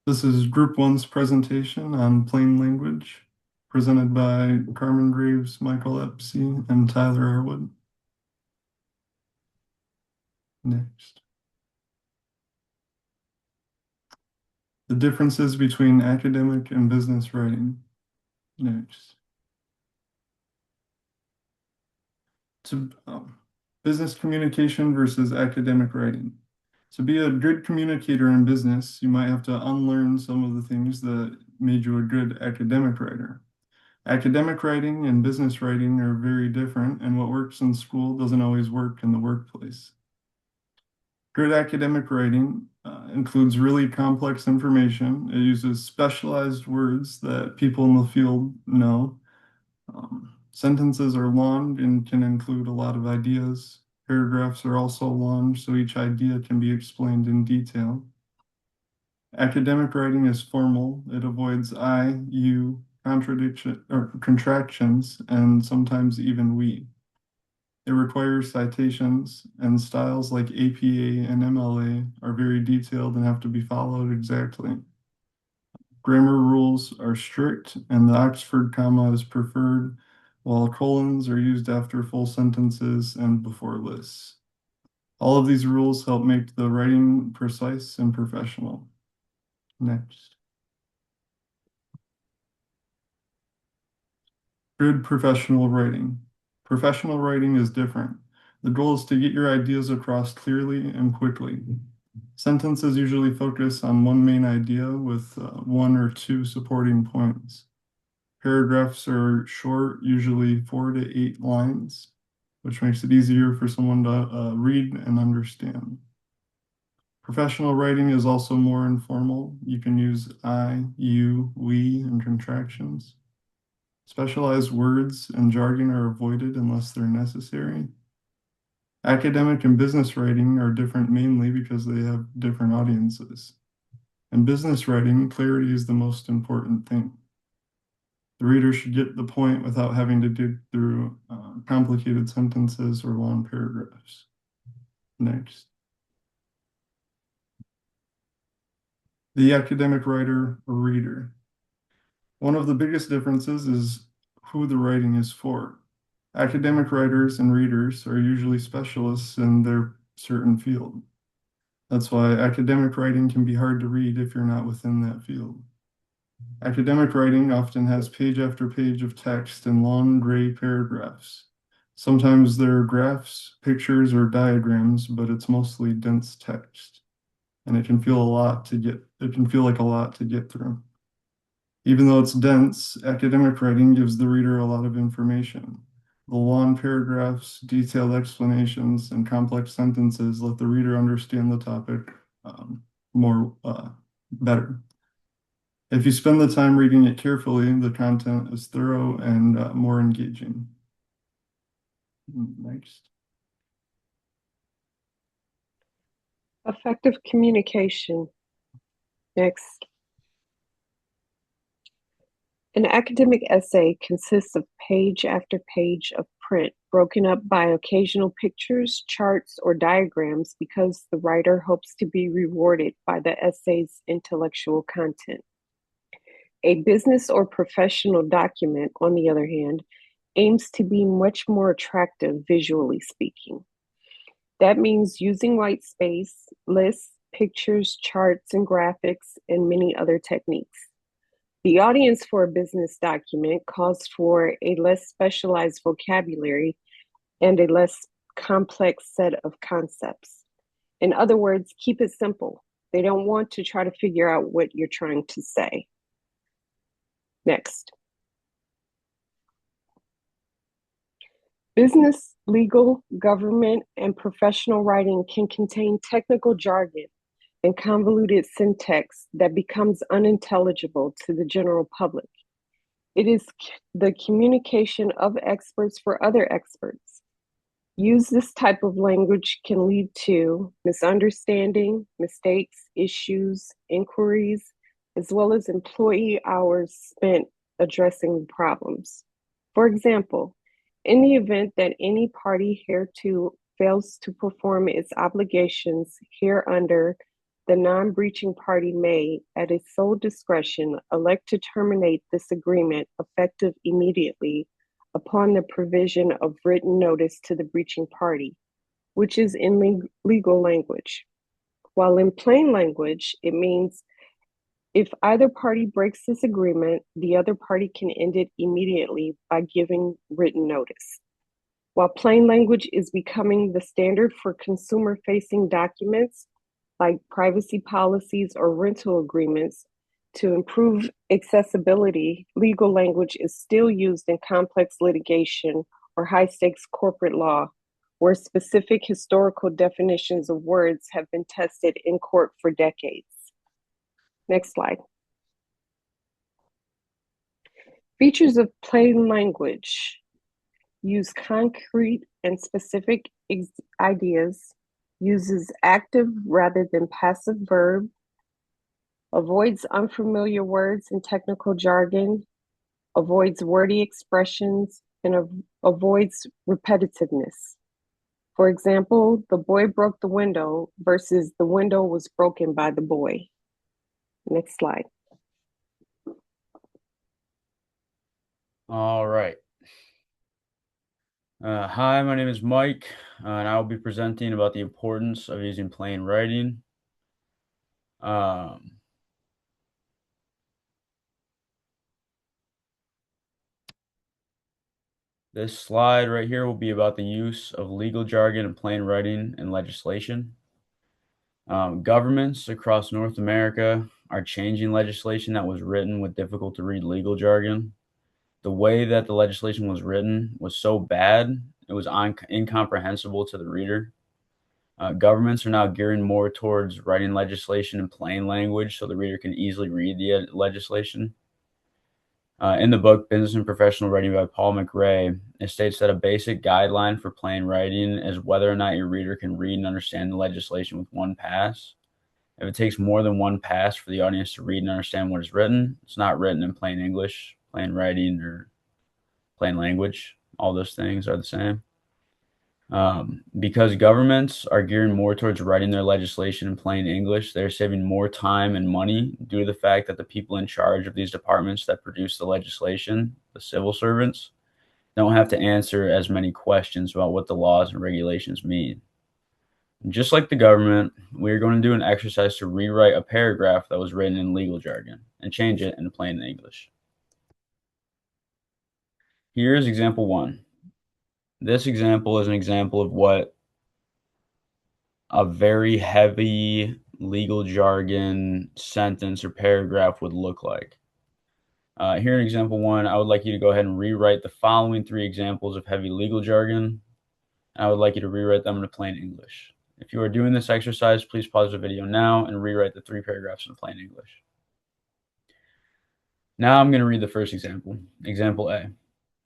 This is Group 1's presentation on plain language, presented by Carmon Graves, Michael Espy, and Tyler Arwood. Next. The differences between academic and business writing. Next. To business communication versus academic writing. To be a good communicator in business, you might have to unlearn some of the things that made you a good academic writer. Academic writing and business writing are very different, and what works in school doesn't always work in the workplace. Good academic writing includes really complex information. It uses specialized words that people in the field know. Sentences are long and can include a lot of ideas. Paragraphs are also long, so each idea can be explained in detail. Academic writing is formal. It avoids I, you, contradiction or contractions, and sometimes even we. It requires citations, and styles like APA and MLA are very detailed and have to be followed exactly. Grammar rules are strict, and the Oxford comma is preferred, while colons are used after full sentences and before lists. All of these rules help make the writing precise and professional. Next. Good professional writing. Professional writing is different. The goal is to get your ideas across clearly and quickly. Sentences usually focus on one main idea with one or two supporting points. Paragraphs are short, usually 4 to 8 lines, which makes it easier for someone to read and understand. Professional writing is also more informal. You can use I, you, we, and contractions. Specialized words and jargon are avoided unless they're necessary. Academic and business writing are different mainly because they have different audiences. In business writing, clarity is the most important thing. The reader should get the point without having to dig through complicated sentences or long paragraphs. Next. The academic writer or reader. One of the biggest differences is who the writing is for. Academic writers and readers are usually specialists in their certain field. That's why academic writing can be hard to read if you're not within that field. Academic writing often has page after page of text and long gray paragraphs. Sometimes there are graphs, pictures, or diagrams, but it's mostly dense text. And it can feel like a lot to get through. Even though it's dense, academic writing gives the reader a lot of information. The long paragraphs, detailed explanations, and complex sentences let the reader understand the topic more better. If you spend the time reading it carefully, the content is thorough and more engaging. Next. Effective communication. Next. An academic essay consists of page after page of print, broken up by occasional pictures, charts, or diagrams because the writer hopes to be rewarded by the essay's intellectual content. A business or professional document, on the other hand, aims to be much more attractive visually speaking. That means using white space, lists, pictures, charts, and graphics, and many other techniques. The audience for a business document calls for a less specialized vocabulary and a less complex set of concepts. In other words, keep it simple. They don't want to try to figure out what you're trying to say. Next. Business, legal, government, and professional writing can contain technical jargon and convoluted syntax that becomes unintelligible to the general public. It is the communication of experts for other experts. Use this type of language can lead to misunderstanding, mistakes, issues, inquiries, as well as employee hours spent addressing problems. For example, in the event that any party fails to perform its obligations hereunder, the non-breaching party may, at its sole discretion, elect to terminate this agreement effective immediately upon the provision of written notice to the breaching party, which is in legal language. While in plain language, it means if either party breaks this agreement, the other party can end it immediately by giving written notice. While plain language is becoming the standard for consumer-facing documents like privacy policies or rental agreements, to improve accessibility, legal language is still used in complex litigation or high-stakes corporate law, where specific historical definitions of words have been tested in court for decades. Next slide. Features of plain language use concrete and specific ideas, uses active rather than passive verb, avoids unfamiliar words and technical jargon, avoids wordy expressions, and avoids repetitiveness. For example, the boy broke the window versus the window was broken by the boy. Next slide. All right. Hi, my name is Mike, and I will be presenting about the importance of using plain writing. This slide right here will be about the use of legal jargon and plain writing in legislation. Governments across North America are changing legislation that was written with difficult to read legal jargon. The way that the legislation was written was so bad, it was incomprehensible to the reader. Governments are now gearing more towards writing legislation in plain language so the reader can easily read the legislation. In the book Business and Professional Writing by Paul McRae, it states that a basic guideline for plain writing is whether or not your reader can read and understand the legislation with one pass. If it takes more than one pass for the audience to read and understand what is written, it's not written in plain English, plain writing, or plain language. All those things are the same. Because governments are gearing more towards writing their legislation in plain English, they're saving more time and money due to the fact that the people in charge of these departments that produce the legislation, the civil servants, don't have to answer as many questions about what the laws and regulations mean. Just like the government, we are going to do an exercise to rewrite a paragraph that was written in legal jargon and change it into plain English. Here is example 1. This example is an example of what a very heavy legal jargon sentence or paragraph would look like. Here in example 1, I would like you to go ahead and rewrite the following 3 examples of heavy legal jargon. I would like you to rewrite them into plain English. If you are doing this exercise, please pause the video now and rewrite the 3 paragraphs in plain English. Now I'm going to read the first example. Example A.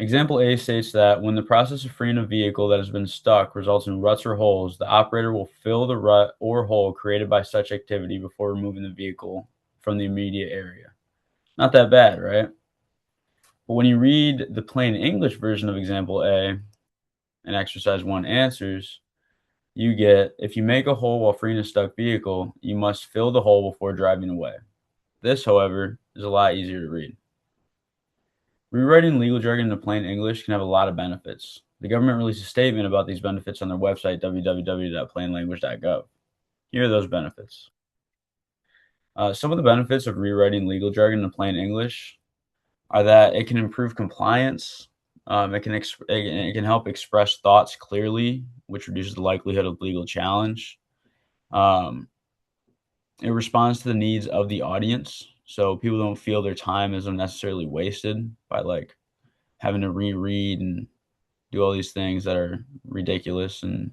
Example A states that when the process of freeing a vehicle that has been stuck results in ruts or holes, the operator will fill the rut or hole created by such activity before removing the vehicle from the immediate area. Not that bad, right? But when you read the plain English version of example A and exercise 1 answers, you get, if you make a hole while freeing a stuck vehicle, you must fill the hole before driving away. This, however, is a lot easier to read. Rewriting legal jargon into plain English can have a lot of benefits. The government released a statement about these benefits on their website, www.plainlanguage.gov. Here are those benefits. Some of the benefits of rewriting legal jargon into plain English are that it can improve compliance. It can help express thoughts clearly, which reduces the likelihood of legal challenge. It responds to the needs of the audience, so people don't feel their time is unnecessarily wasted by having to reread and do all these things that are ridiculous and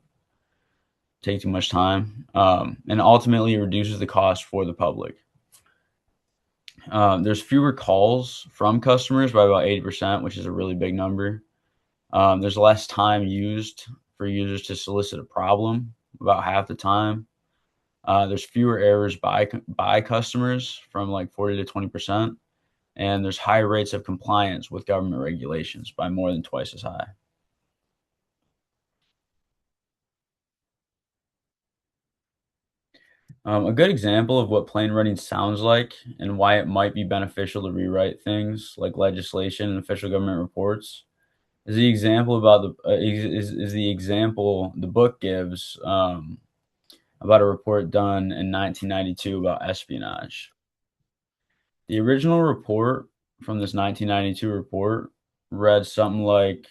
take too much time. And ultimately, it reduces the cost for the public. There's fewer calls from customers by about 80%, which is a really big number. There's less time used for users to solicit a problem, about half the time. There's fewer errors by customers from 40 to 20%. And there's high rates of compliance with government regulations by more than twice as high. A good example of what plain writing sounds like and why it might be beneficial to rewrite things like legislation and official government reports is the example about is the example the book gives about a report done in 1992 about espionage. The original report from this 1992 report read something like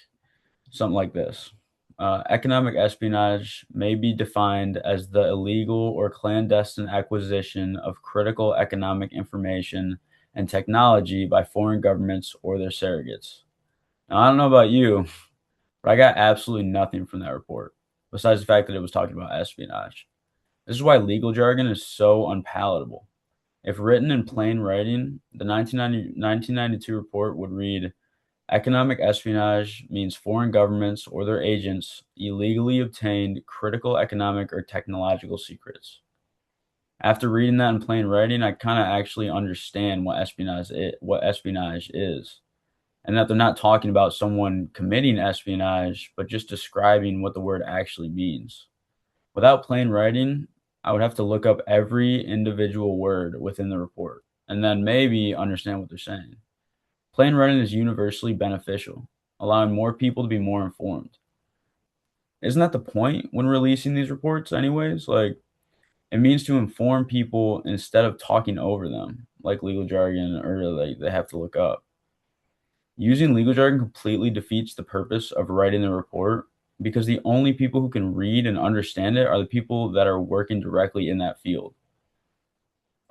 this. Economic espionage may be defined as the illegal or clandestine acquisition of critical economic information and technology by foreign governments or their surrogates. Now, I don't know about you, but I got absolutely nothing from that report, besides the fact that it was talking about espionage. This is why legal jargon is so unpalatable. If written in plain writing, the 1992 report would read: economic espionage means foreign governments or their agents illegally obtained critical economic or technological secrets. After reading that in plain writing, I kind of actually understand what espionage is, and that they're not talking about someone committing espionage, but just describing what the word actually means. Without plain writing, I would have to look up every individual word within the report and then maybe understand what they're saying. Plain writing is universally beneficial, allowing more people to be more informed. Isn't that the point when releasing these reports, anyways? Like, it means to inform people instead of talking over them, like legal jargon or like they have to look up. Using legal jargon completely defeats the purpose of writing the report because the only people who can read and understand it are the people that are working directly in that field.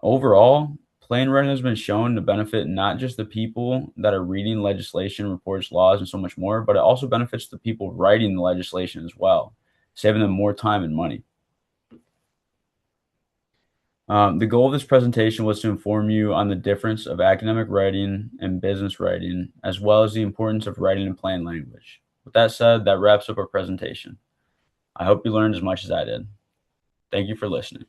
Overall, plain writing has been shown to benefit not just the people that are reading legislation, reports, laws, and so much more, but it also benefits the people writing the legislation as well, saving them more time and money. The goal of this presentation was to inform you on the difference of academic writing and business writing, as well as the importance of writing in plain language. With that said, that wraps up our presentation. I hope you learned as much as I did. Thank you for listening.